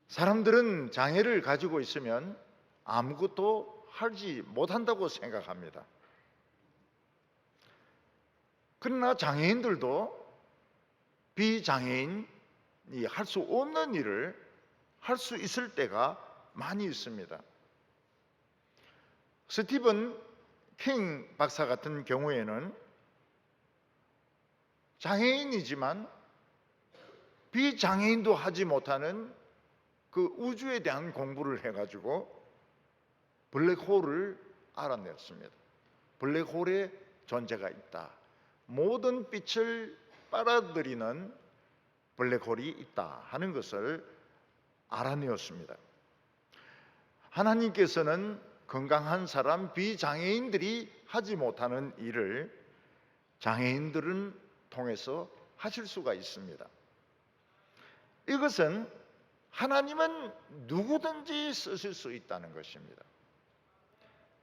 사람들은 장애를 가지고 있으면 아무것도 하지 못한다고 생각합니다. 그러나 장애인들도 비장애인이 할 수 없는 일을 할 수 있을 때가 많이 있습니다. 스티븐 킹 박사 같은 경우에는 장애인이지만 비장애인도 하지 못하는 그 우주에 대한 공부를 해가지고 블랙홀을 알아냈습니다. 블랙홀의 존재가 있다. 모든 빛을 빨아들이는 블랙홀이 있다 하는 것을 알아내었습니다. 하나님께서는 건강한 사람, 비장애인들이 하지 못하는 일을 장애인들은 통해서 하실 수가 있습니다. 이것은 하나님은 누구든지 쓰실 수 있다는 것입니다.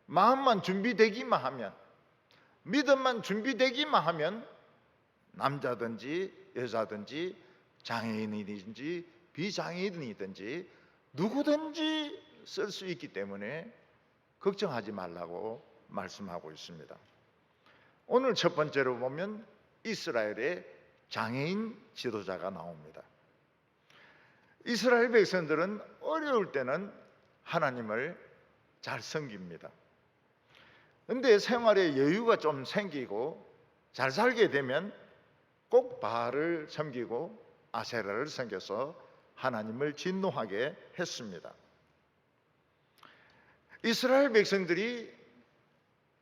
마음만 준비되기만 하면, 믿음만 준비되기만 하면 남자든지 여자든지 장애인이든지 비장애인이든지 누구든지 쓸 수 있기 때문에 걱정하지 말라고 말씀하고 있습니다. 오늘 첫 번째로 보면 이스라엘의 장애인 지도자가 나옵니다. 이스라엘 백성들은 어려울 때는 하나님을 잘 섬깁니다. 그런데 생활에 여유가 좀 생기고 잘 살게 되면 꼭 바알을 섬기고 아세라를 섬겨서 하나님을 진노하게 했습니다. 이스라엘 백성들이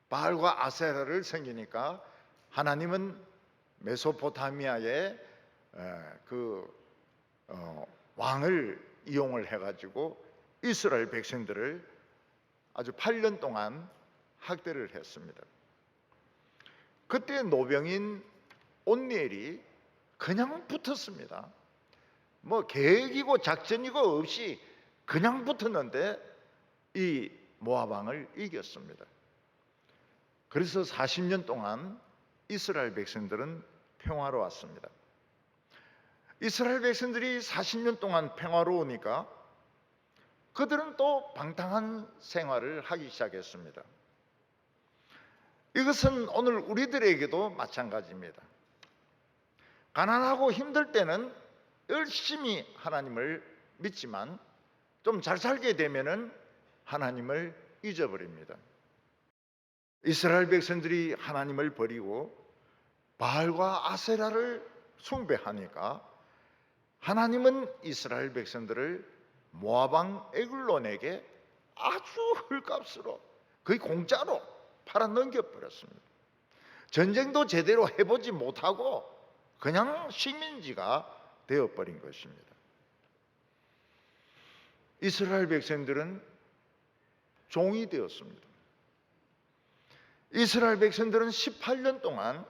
바알과 아세라를 섬기니까 하나님은 메소포타미아의 왕을 이용을 해가지고 이스라엘 백성들을 아주 8년 동안 학대를 했습니다. 그때 노병인 온니엘이 그냥 붙었습니다. 뭐 계획이고 작전이고 없이 그냥 붙었는데 이 모압 왕을 이겼습니다. 그래서 40년 동안 이스라엘 백성들은 평화로웠습니다. 이스라엘 백성들이 40년 동안 평화로우니까 그들은 또 방탕한 생활을 하기 시작했습니다. 이것은 오늘 우리들에게도 마찬가지입니다. 가난하고 힘들 때는 열심히 하나님을 믿지만 좀 잘 살게 되면은 하나님을 잊어버립니다. 이스라엘 백성들이 하나님을 버리고 바알과 아세라를 숭배하니까 하나님은 이스라엘 백성들을 모압 왕 에글론에게 아주 헐값으로 거의 공짜로 팔아 넘겨버렸습니다. 전쟁도 제대로 해보지 못하고 그냥 식민지가 되어버린 것입니다. 이스라엘 백성들은 종이 되었습니다. 이스라엘 백성들은 18년 동안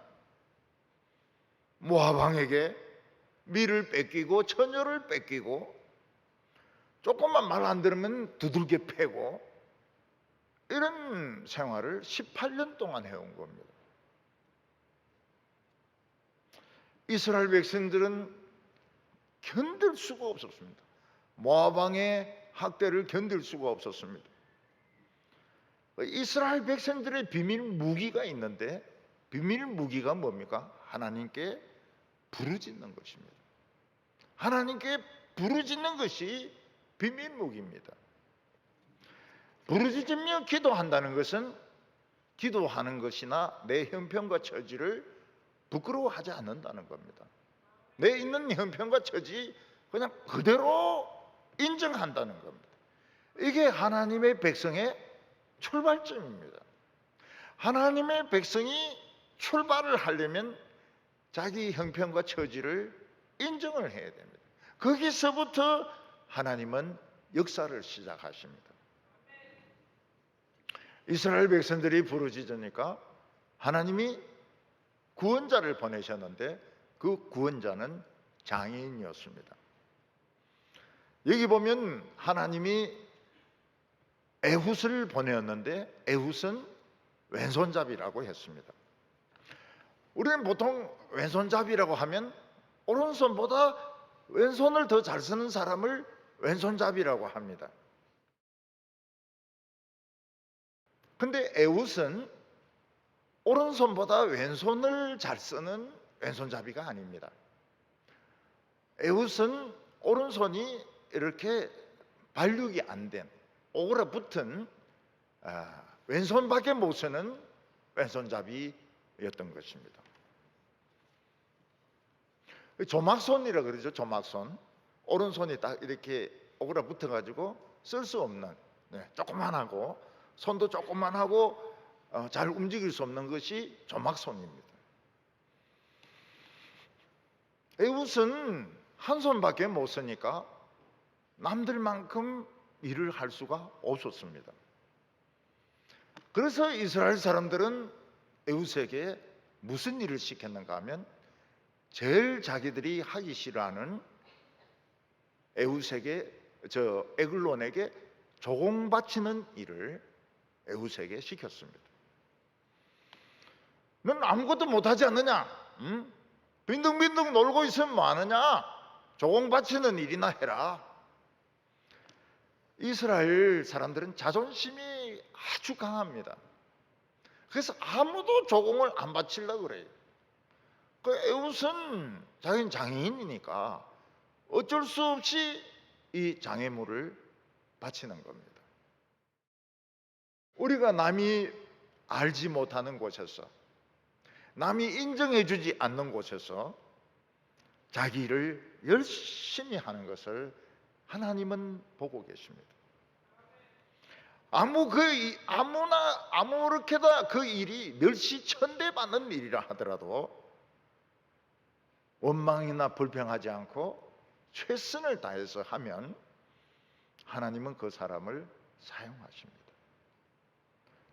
모압 왕에게 밀을 뺏기고 처녀를 뺏기고 조금만 말 안 들으면 두들겨 패고 이런 생활을 18년 동안 해온 겁니다. 이스라엘 백성들은 견딜 수가 없었습니다. 모압 왕의 학대를 견딜 수가 없었습니다. 이스라엘 백성들의 비밀 무기가 있는데 비밀 무기가 뭡니까? 하나님께 부르짖는 것입니다. 하나님께 부르짖는 것이 비밀 무기입니다. 부르짖으며 기도한다는 것은 기도하는 것이나 내 형편과 처지를 부끄러워하지 않는다는 겁니다. 내 있는 형편과 처지 그냥 그대로 인정한다는 겁니다. 이게 하나님의 백성의 출발점입니다. 하나님의 백성이 출발을 하려면 자기 형편과 처지를 인정을 해야 됩니다. 거기서부터 하나님은 역사를 시작하십니다. 이스라엘 백성들이 부르짖으니까 하나님이 구원자를 보내셨는데 그 구원자는 장애인이었습니다. 여기 보면 하나님이 에훗을 보내었는데 에훗은 왼손잡이라고 했습니다. 우리는 보통 왼손잡이라고 하면 오른손보다 왼손을 더 잘 쓰는 사람을 왼손잡이라고 합니다. 근데 에웃은 오른손보다 왼손을 잘 쓰는 왼손잡이가 아닙니다. 에웃은 오른손이 이렇게 발육이 안 된 오그라붙은 왼손밖에 못 쓰는 왼손잡이였던 것입니다. 조막손이라 그러죠. 조막손. 오른손이 딱 이렇게 오그라붙어 가지고 쓸 수 없는, 조그만하고 손도 조그만하고 잘 움직일 수 없는 것이 조막손입니다. 에웃은 한 손밖에 못 쓰니까 남들만큼 일을 할 수가 없었습니다. 그래서 이스라엘 사람들은 에웃에게 무슨 일을 시켰는가 하면 제일 자기들이 하기 싫어하는 에글론에게 조공 바치는 일을 에웃에게 시켰습니다. 넌 아무것도 못하지 않느냐? 응? 빈둥빈둥 놀고 있으면 뭐하느냐? 조공 바치는 일이나 해라. 이스라엘 사람들은 자존심이 아주 강합니다. 그래서 아무도 조공을 안 바치려고 그래요. 그 에웃은 자기는 장애인이니까 어쩔 수 없이 이 장애물을 바치는 겁니다. 우리가 남이 알지 못하는 곳에서, 남이 인정해주지 않는 곳에서 자기 일을 열심히 하는 것을 하나님은 보고 계십니다. 아무렇게나 그 일이 멸시천대 받는 일이라 하더라도 원망이나 불평하지 않고 최선을 다해서 하면 하나님은 그 사람을 사용하십니다.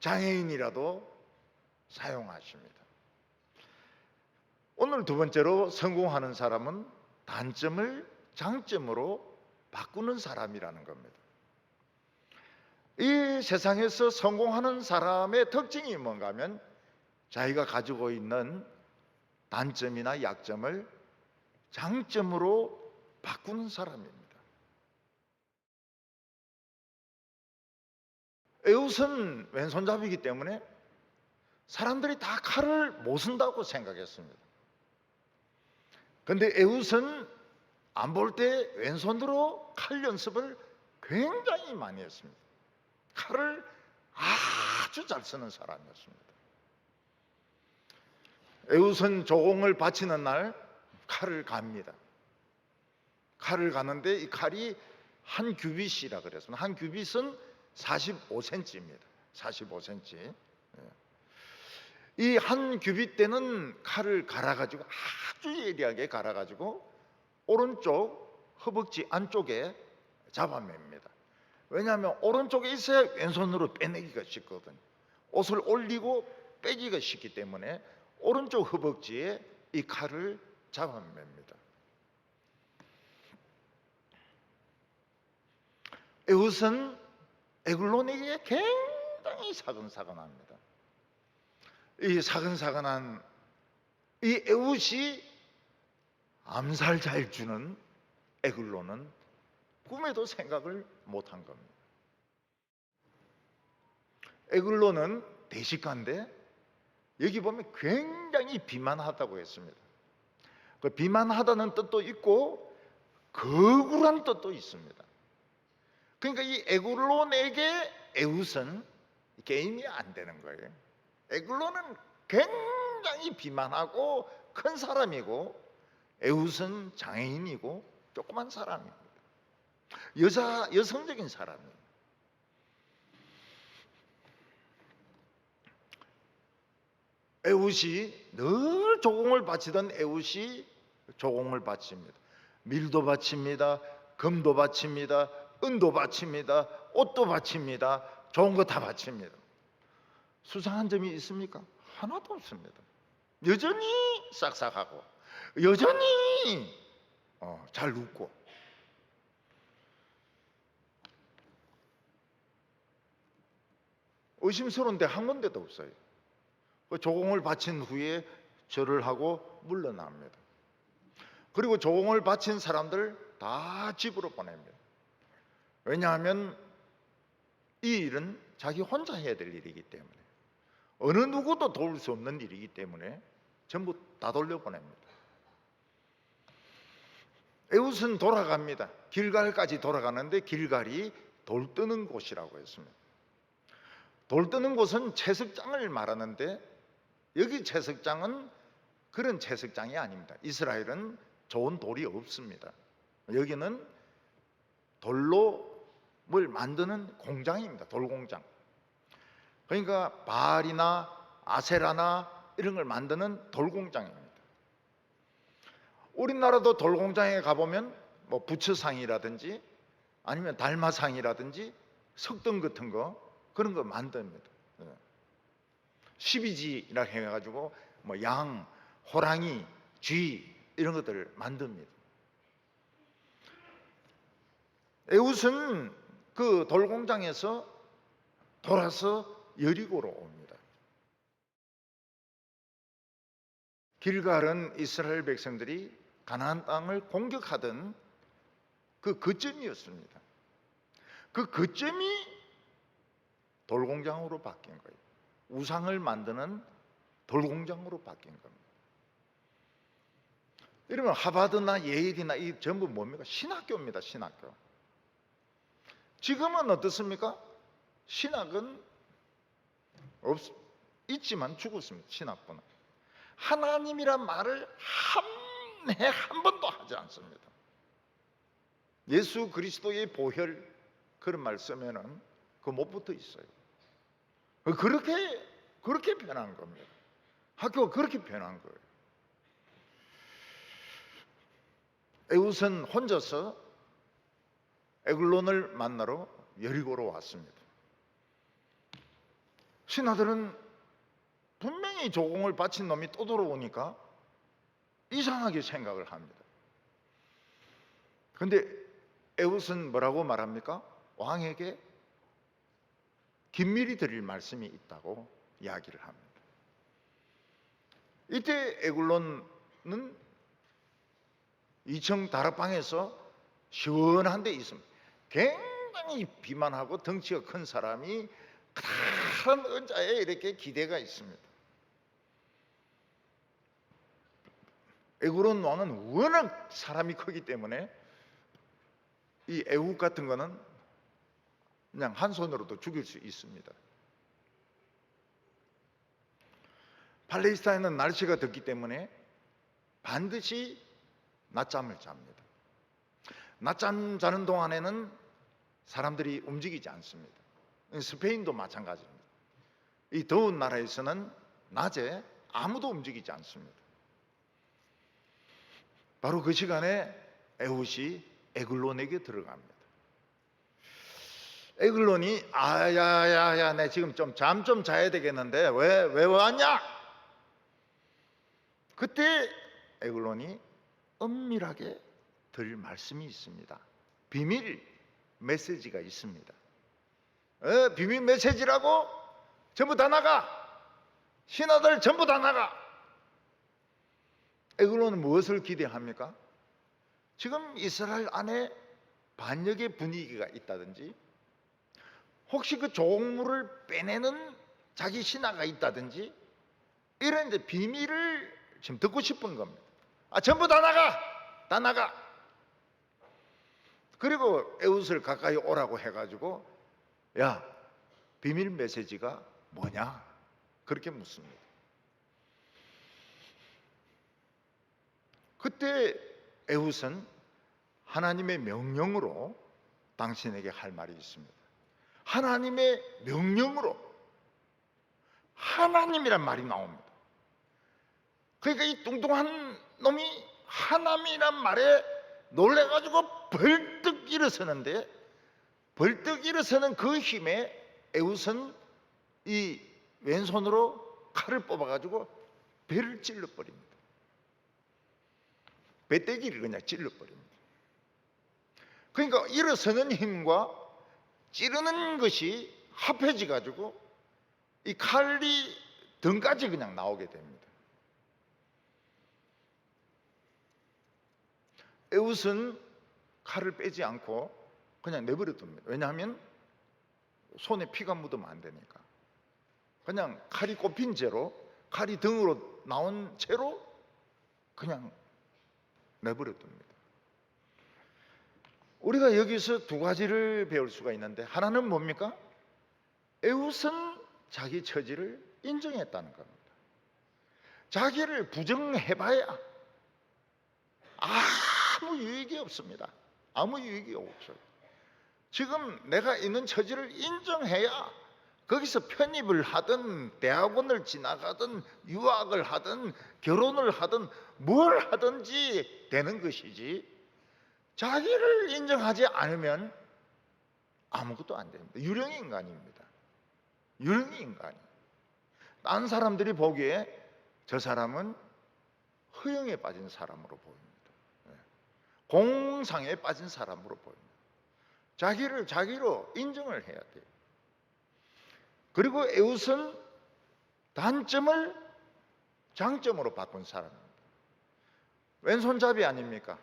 장애인이라도 사용하십니다. 오늘 두 번째로 성공하는 사람은 단점을 장점으로 바꾸는 사람이라는 겁니다. 이 세상에서 성공하는 사람의 특징이 뭔가 하면 자기가 가지고 있는 단점이나 약점을 장점으로 바꾸는 사람입니다. 에웃은 왼손잡이기 때문에 사람들이 다 칼을 못 쓴다고 생각했습니다. 그런데 에웃은 안 볼 때 왼손으로 칼 연습을 굉장히 많이 했습니다. 칼을 아주 잘 쓰는 사람이었습니다. 에웃은 조공을 바치는 날 칼을 갑니다. 칼을 가는데 이 칼이 한 규빗이라 그랬습니다. 한 규빗은 45cm입니다. 45cm. 이 한 규빗 때는 칼을 갈아가지고 아주 예리하게 갈아가지고 오른쪽 허벅지 안쪽에 잡아맵니다. 왜냐하면 오른쪽에 있어야 왼손으로 빼내기가 쉽거든요. 옷을 올리고 빼기가 쉽기 때문에 오른쪽 허벅지에 이 칼을 잡아맵니다. 에웃은 에글론에게 굉장히 사근사근합니다. 이 사근사근한 이 에웃이 암살 잘 주는 에글론은 꿈에도 생각을 못한 겁니다. 에글론은 대식가인데 여기 보면 굉장히 비만하다고 했습니다. 그 비만하다는 뜻도 있고 거구란 뜻도 있습니다. 그러니까 이 에글론에게 에웃은 게임이 안 되는 거예요. 에글론은 굉장히 비만하고 큰 사람이고 에웃은 장애인이고 조그만 사람입니다. 여성적인 사람이에요. 에웃이 늘 조공을 바치던 에웃이 조공을 바칩니다. 밀도 바칩니다. 금도 바칩니다. 은도 바칩니다. 옷도 바칩니다. 좋은 거 다 바칩니다. 수상한 점이 있습니까? 하나도 없습니다. 여전히 싹싹하고 여전히 잘 웃고 의심스러운 데 한 군데도 없어요. 조공을 바친 후에 절을 하고 물러납니다. 그리고 조공을 바친 사람들 다 집으로 보냅니다. 왜냐하면 이 일은 자기 혼자 해야 될 일이기 때문에, 어느 누구도 도울 수 없는 일이기 때문에 전부 다 돌려보냅니다. 에훗은 돌아갑니다. 길갈까지 돌아가는데 길갈이 돌 뜨는 곳이라고 했습니다. 돌 뜨는 곳은 채석장을 말하는데, 여기 채석장은 그런 채석장이 아닙니다. 이스라엘은 좋은 돌이 없습니다. 여기는 돌로 뭘 만드는 공장입니다. 돌공장. 그러니까 바알이나 아세라나 이런 걸 만드는 돌공장입니다. 우리나라도 돌공장에 가보면 뭐 부처상이라든지 아니면 달마상이라든지 석등 같은 거, 그런 거 만듭니다. 12지라 해가지고 뭐 양, 호랑이, 쥐 이런 것들을 만듭니다. 에훗은 그 돌공장에서 돌아서 여리고로 옵니다. 길갈은 이스라엘 백성들이 가나안 땅을 공격하던 그 거점이었습니다. 그 거점이 돌공장으로 바뀐 거예요. 우상을 만드는 돌공장으로 바뀐 겁니다. 이러면 하버드나 예일이나 이 전부 뭡니까? 신학교입니다. 신학교. 지금은 어떻습니까? 신학은 있지만 죽었습니다. 신학부는 하나님이란 말을 한 번도 하지 않습니다. 예수 그리스도의 보혈, 그런 말 쓰면은 그 못 붙어 있어요. 그렇게 변한 겁니다. 학교가 그렇게 변한 거예요. 에훗은 혼자서 에글론을 만나러 여리고로 왔습니다. 신하들은 분명히 조공을 바친 놈이 또 들어오니까 이상하게 생각을 합니다. 그런데 에훗은 뭐라고 말합니까? 왕에게 긴밀히 드릴 말씀이 있다고 이야기를 합니다. 이때 에글론은 2층 다락방에서 시원한 데 있습니다. 굉장히 비만하고 덩치가 큰 사람이 큰 의자에 이렇게 기대가 있습니다. 에글론 왕은 워낙 사람이 크기 때문에 이 에훗 같은 거는 그냥 한 손으로도 죽일 수 있습니다. 팔레스타인은 날씨가 덥기 때문에 반드시 낮잠을 잡니다. 낮잠 자는 동안에는 사람들이 움직이지 않습니다. 스페인도 마찬가지입니다. 이 더운 나라에서는 낮에 아무도 움직이지 않습니다. 바로 그 시간에 에훗이 에글론에게 들어갑니다. 에글론이 야야야, 내 지금 잠 좀 자야 되겠는데 왜 왔냐? 그때 에글론이 은밀하게 드릴 말씀이 있습니다. 비밀 메시지가 있습니다. 비밀 메시지라고? 전부 다 나가! 신하들 전부 다 나가! 에글론은 무엇을 기대합니까? 지금 이스라엘 안에 반역의 분위기가 있다든지, 혹시 그 조공물을 빼내는 자기 신하가 있다든지, 이런 이제 비밀을 지금 듣고 싶은 겁니다. 전부 다 나가! 다 나가! 그리고 에훗을 가까이 오라고 해가지고, 야, 비밀 메시지가 뭐냐? 그렇게 묻습니다. 그때 에훗은 하나님의 명령으로 당신에게 할 말이 있습니다. 하나님의 명령으로, 하나님이란 말이 나옵니다. 그러니까 이 뚱뚱한 놈이 하나님이란 말에 놀래가지고 벌떡 일어서는데, 벌떡 일어서는 그 힘에 에훗은 이 왼손으로 칼을 뽑아가지고 배를 찔러버립니다. 배때기를 그냥 찔러버립니다. 그러니까 일어서는 힘과 찌르는 것이 합해져 가지고 이 칼이 등까지 그냥 나오게 됩니다. 에훗은 칼을 빼지 않고 그냥 내버려 둡니다. 왜냐하면 손에 피가 묻으면 안 되니까. 그냥 칼이 꼽힌 채로, 칼이 등으로 나온 채로 그냥 내버려 둡니다. 우리가 여기서 두 가지를 배울 수가 있는데, 하나는 뭡니까? 에훗은 자기 처지를 인정했다는 겁니다. 자기를 부정해봐야 아무 유익이 없습니다. 아무 유익이 없어요. 지금 내가 있는 처지를 인정해야 거기서 편입을 하든 대학원을 지나가든 유학을 하든 결혼을 하든 뭘 하든지 되는 것이지, 자기를 인정하지 않으면 아무것도 안 됩니다. 유령의 인간입니다. 유령의 인간이. 다른 사람들이 보기에 저 사람은 허영에 빠진 사람으로 보입니다. 공상에 빠진 사람으로 보입니다. 자기를 자기로 인정을 해야 돼요. 그리고 에훗은 단점을 장점으로 바꾼 사람입니다. 왼손잡이 아닙니까?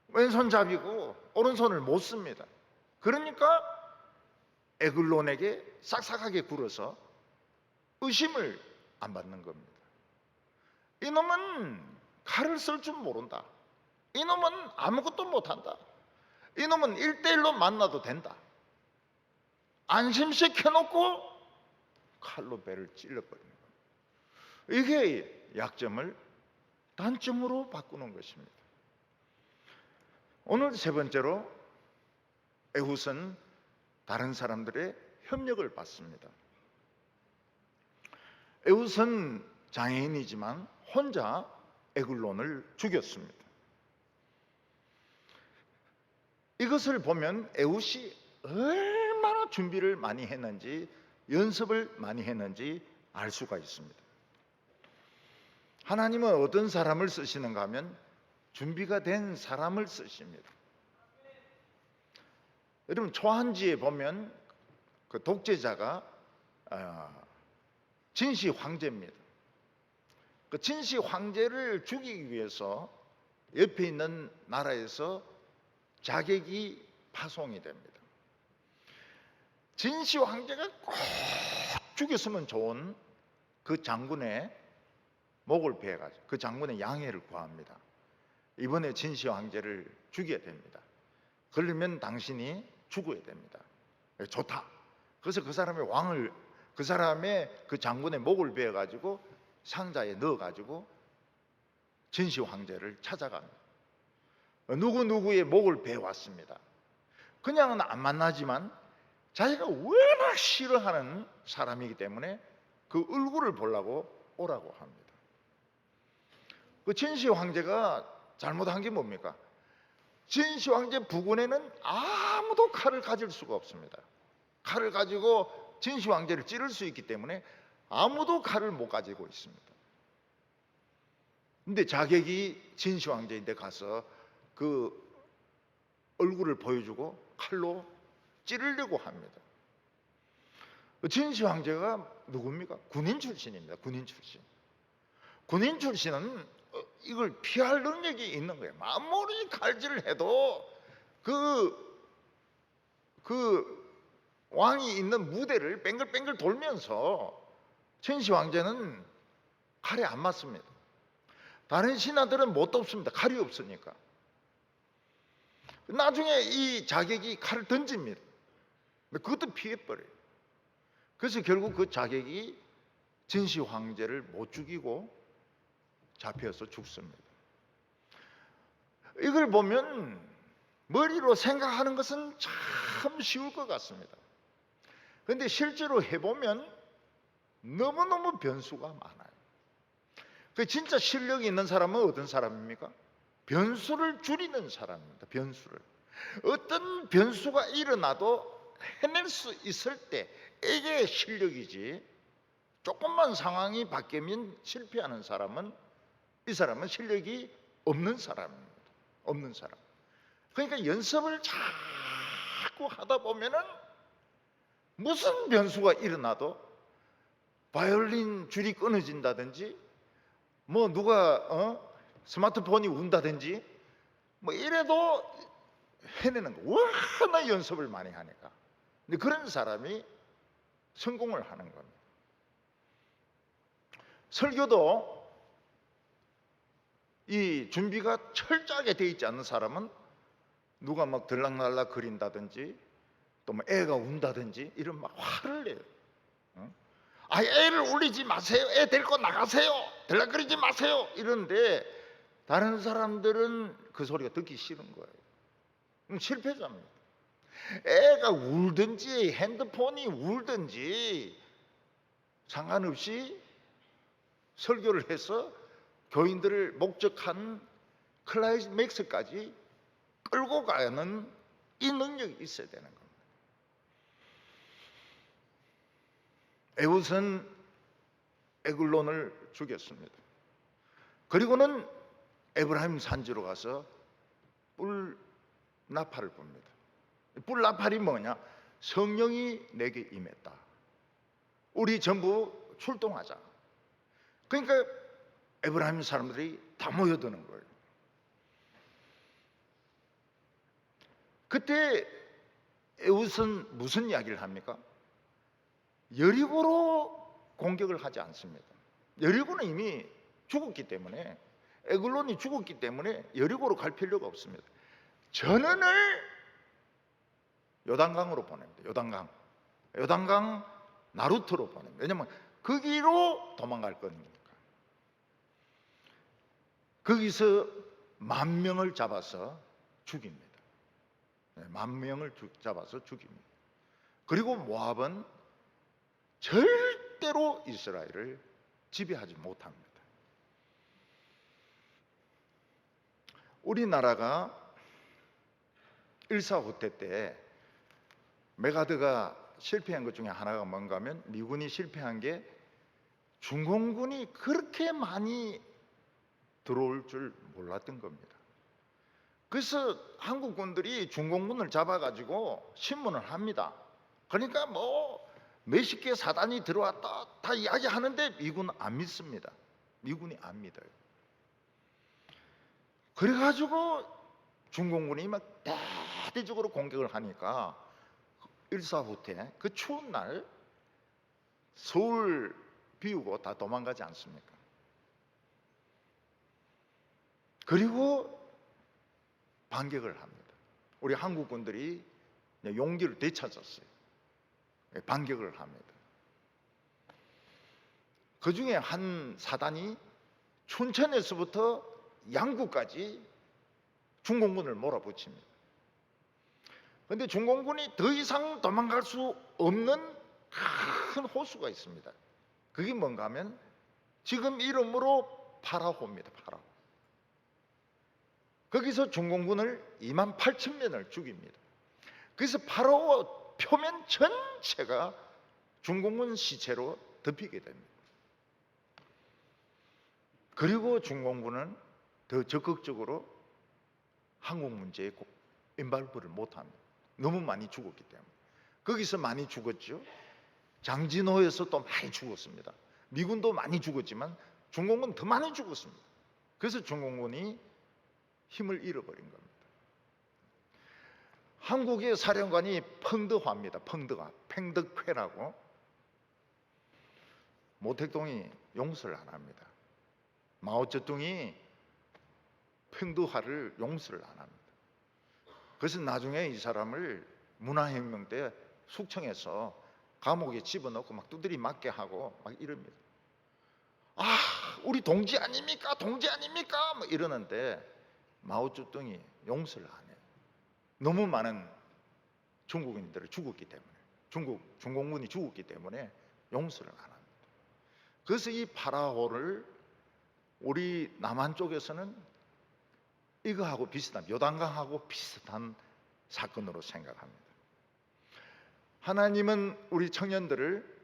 왼손잡이고 오른손을 못 씁니다. 그러니까 에글론에게 싹싹하게 굴어서 의심을 안 받는 겁니다. 이놈은 칼을 쓸 줄 모른다. 이놈은 아무것도 못한다. 이놈은 1대1로 만나도 된다. 안심시켜놓고 칼로 배를 찔러버리는 겁니다. 이게 약점을 단점으로 바꾸는 것입니다. 오늘 세 번째로, 에훗은 다른 사람들의 협력을 받습니다. 에훗은 장애인이지만 혼자 에글론을 죽였습니다. 이것을 보면 에훗이 얼마나 준비를 많이 했는지, 연습을 많이 했는지 알 수가 있습니다. 하나님은 어떤 사람을 쓰시는가 하면 준비가 된 사람을 쓰십니다. 여러분, 초한지에 보면 그 독재자가 진시 황제입니다. 그 진시 황제를 죽이기 위해서 옆에 있는 나라에서 자객이 파송이 됩니다. 진시 황제가 꼭 죽였으면 좋은 그 장군의 목을 베어가지고 그 장군의 양해를 구합니다. 이번에 진시 황제를 죽여야 됩니다. 그러면 당신이 죽어야 됩니다. 좋다. 그래서 그 사람의 그 장군의 목을 베어가지고 상자에 넣어가지고 진시 황제를 찾아갑니다. 누구누구의 목을 베어왔습니다. 그냥은 안 만나지만 자기가 워낙 싫어하는 사람이기 때문에 그 얼굴을 보려고 오라고 합니다. 그 진시 황제가 잘못한 게 뭡니까? 진시 황제 부군에는 아무도 칼을 가질 수가 없습니다. 칼을 가지고 진시 황제를 찌를 수 있기 때문에 아무도 칼을 못 가지고 있습니다. 근데 자객이 진시 황제인데 가서 그 얼굴을 보여주고 칼로 찌르려고 합니다. 진시 황제가 누굽니까? 군인 출신입니다. 군인 출신. 군인 출신은 이걸 피할 능력이 있는 거예요. 아무리 칼질을 해도 그 왕이 있는 무대를 뱅글뱅글 돌면서 진시 황제는 칼에 안 맞습니다. 다른 신하들은 못 돕습니다. 칼이 없으니까. 나중에 이 자객이 칼을 던집니다. 그것도 피해버려요. 그래서 결국 그 자객이 진시 황제를 못 죽이고 잡혀서 죽습니다. 이걸 보면 머리로 생각하는 것은 참 쉬울 것 같습니다. 그런데 실제로 해보면 너무너무 변수가 많아요. 그 진짜 실력이 있는 사람은 어떤 사람입니까? 변수를 줄이는 사람입니다. 변수를. 어떤 변수가 일어나도 해낼 수 있을 때 이게 실력이지, 조금만 상황이 바뀌면 실패하는 사람은 이 사람은 실력이 없는 사람입니다. 없는 사람. 그러니까 연습을 자꾸 하다 보면은 무슨 변수가 일어나도 바이올린 줄이 끊어진다든지 누가 스마트폰이 운다든지 이래도 해내는 거 워낙 연습을 많이 하니까. 근데 그런 사람이 성공을 하는 겁니다. 설교도 이 준비가 철저하게 돼 있지 않는 사람은 누가 막 들락날락 거린다든지 또 뭐 애가 운다든지 이런 막 화를 내요. 아, 애를 울리지 마세요. 애 데리고 나가세요. 들락거리지 마세요. 이런데 다른 사람들은 그 소리가 듣기 싫은 거예요. 그럼 실패자입니다. 애가 울든지 핸드폰이 울든지 상관없이 설교를 해서 교인들을 목적한 클라이맥스까지 끌고 가는 이 능력이 있어야 되는 겁니다. 에웃은 에글론을 죽였습니다. 그리고는 에브라임 산지로 가서 뿔 나팔을 붑니다. 뿔 나팔이 뭐냐? 성령이 내게 임했다. 우리 전부 출동하자. 그러니까 에브라임 사람들이 다 모여드는 거예요. 그때 에웃은 무슨 이야기를 합니까? 여리고로 공격을 하지 않습니다. 여리고는 이미 죽었기 때문에, 에글론이 죽었기 때문에 여리고로 갈 필요가 없습니다. 전원을 요단강으로 보냅니다. 요단강 나루트로 보냅니다. 왜냐하면 거기로 도망갈 거니까. 거기서 10,000명을 잡아서 죽입니다. 10,000명을 잡아서 죽입니다. 그리고 모압은 절대로 이스라엘을 지배하지 못합니다. 우리나라가 1.4후퇴 때 메가드가 실패한 것 중에 하나가 뭔가 하면 미군이 실패한 게 중공군이 그렇게 많이 들어올 줄 몰랐던 겁니다. 그래서 한국군들이 중공군을 잡아가지고 신문을 합니다. 그러니까 뭐 몇십 개 사단이 들어왔다 다 이야기하는데 미군은 안 믿습니다. 미군이 안 믿어요. 그래가지고 중공군이 막 대대적으로 공격을 하니까 1.4후퇴 그 추운 날 서울 비우고 다 도망가지 않습니까? 그리고 반격을 합니다. 우리 한국군들이 용기를 되찾았어요. 반격을 합니다. 그 중에 한 사단이 춘천에서부터 양구까지 중공군을 몰아붙입니다. 그런데 중공군이 더 이상 도망갈 수 없는 큰 호수가 있습니다. 그게 뭔가 하면 지금 이름으로 파라호입니다. 파라호. 거기서 중공군을 28,000명을 죽입니다. 그래서 파라오 표면 전체가 중공군 시체로 덮이게 됩니다. 그리고 중공군은 더 적극적으로 한국 문제에 인발부를 못합니다. 너무 많이 죽었기 때문에. 거기서 많이 죽었죠. 장진호에서 또 많이 죽었습니다. 미군도 많이 죽었지만 중공군은 더 많이 죽었습니다. 그래서 중공군이 힘을 잃어버린 겁니다. 한국의 사령관이 펑드화입니다. 펑드화, 팽덕회라고. 모택동이 용서를 안 합니다. 마오쩌둥이 팽드화를 용서를 안 합니다. 그래서 나중에 이 사람을 문화혁명 때 숙청해서 감옥에 집어넣고 막 두드리 맞게 하고 막 이럽니다. 아, 우리 동지 아닙니까? 동지 아닙니까? 뭐 이러는데 마오쩌둥이 용서를 안 해요. 너무 많은 중국인들이 죽었기 때문에, 중공군이 죽었기 때문에 용서를 안 합니다. 그래서 이 파라오를 우리 남한 쪽에서는 이거하고 비슷한, 요단강하고 비슷한 사건으로 생각합니다. 하나님은 우리 청년들을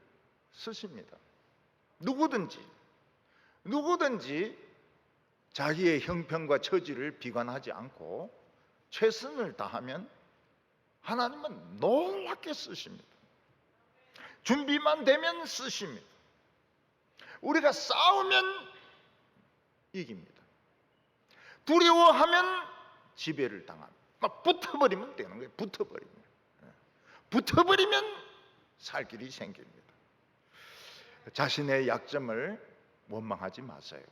쓰십니다. 누구든지 자기의 형편과 처지를 비관하지 않고 최선을 다하면 하나님은 놀랍게 쓰십니다. 준비만 되면 쓰십니다. 우리가 싸우면 이깁니다. 두려워하면 지배를 당합니다. 막 붙어버리면 되는 거예요. 붙어버리면 살 길이 생깁니다. 자신의 약점을 원망하지 마세요.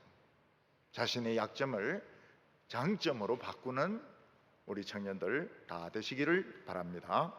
자신의 약점을 장점으로 바꾸는 우리 청년들 다 되시기를 바랍니다.